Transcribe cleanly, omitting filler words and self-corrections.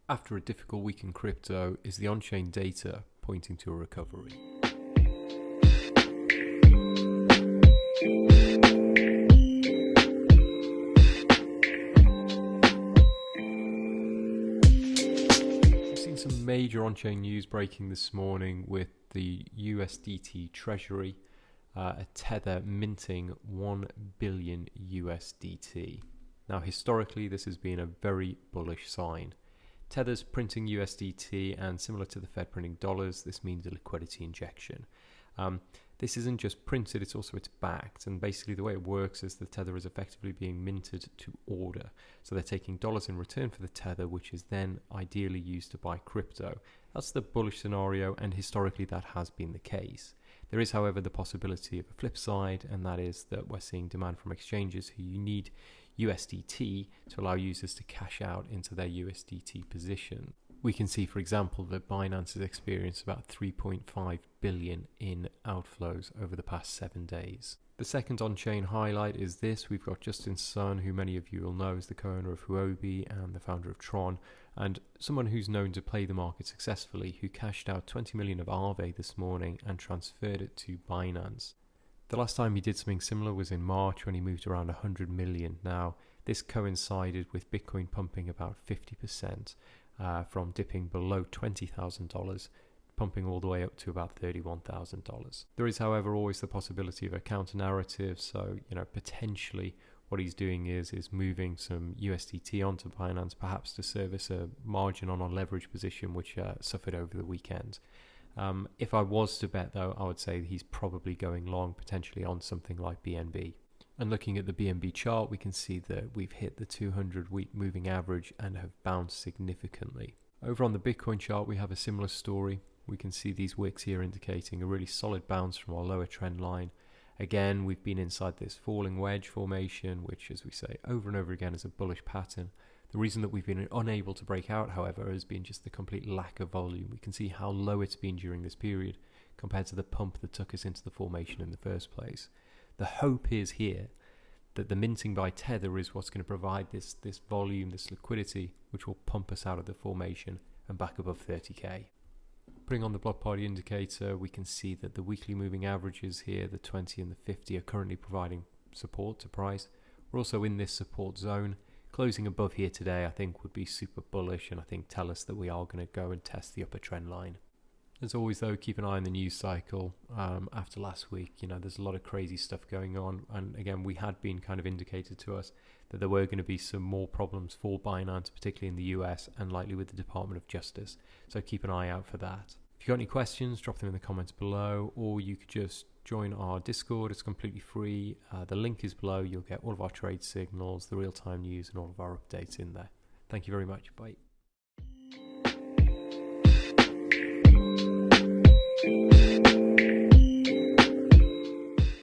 After a difficult week in crypto, is the on-chain data pointing to a recovery? We've seen some major on-chain news breaking this morning with the USDT Treasury, Tether minting 1 billion USDT. Now, historically, this has been a very bullish sign. Tether's printing USDT, and similar to the Fed printing dollars, this means a liquidity injection. This isn't just printed, it's backed, and basically the way it works is the Tether is effectively being minted to order. So they're taking dollars in return for the Tether, which is then ideally used to buy crypto. That's the bullish scenario, and historically that has been the case. There is, however, the possibility of a flip side, and that is that we're seeing demand from exchanges who need USDT to allow users to cash out into their USDT position. We can see, for example, that Binance has experienced about 3.5 billion in outflows over the past 7 days. The second on-chain highlight is this. We've got Justin Sun, who many of you will know is the co-owner of 1bn and the founder of Tron, and someone who's known to play the market successfully, who cashed out 20 million of Aave this morning and transferred it to Binance. The last time he did something similar was in March when he moved around 100 million. Now, this coincided with Bitcoin pumping about 50%, from dipping below $20,000, pumping all the way up to about $31,000. There is, however, always the possibility of a counter narrative. So, potentially what he's doing is moving some USDT onto Binance, perhaps to service a margin on a leverage position which suffered over the weekend. If I was to bet, though, I would say he's probably going long, potentially on something like BNB. And looking at the BNB chart, we can see that we've hit the 200-week moving average and have bounced significantly. Over on the Bitcoin chart, we have a similar story. We can see these wicks here indicating a really solid bounce from our lower trend line. Again, we've been inside this falling wedge formation, which, as we say over and over again, is a bullish pattern. The reason that we've been unable to break out, however, has been just the complete lack of volume. We can see how low it's been during this period compared to the pump that took us into the formation in the first place. The hope is here that the minting by Tether is what's going to provide this volume, this liquidity, which will pump us out of the formation and back above 30k. Putting on the BlockParty indicator, we can see that the weekly moving averages here, the 20 and the 50, are currently providing support to price. We're also in this support zone. Closing above here today, I think, would be super bullish, and I think tell us that we are going to go and test the upper trend line. As always, though, keep an eye on the news cycle. After last week, there's a lot of crazy stuff going on, and again, we had been kind of indicated to us that there were going to be some more problems for Binance, particularly in the US, and likely with the Department of Justice. So keep an eye out for that. If you've got any questions, drop them in the comments below, or you could just join our Discord. It's completely free. The link is below. You'll get all of our trade signals, the real-time news, and all of our updates in there. Thank you very much. Bye.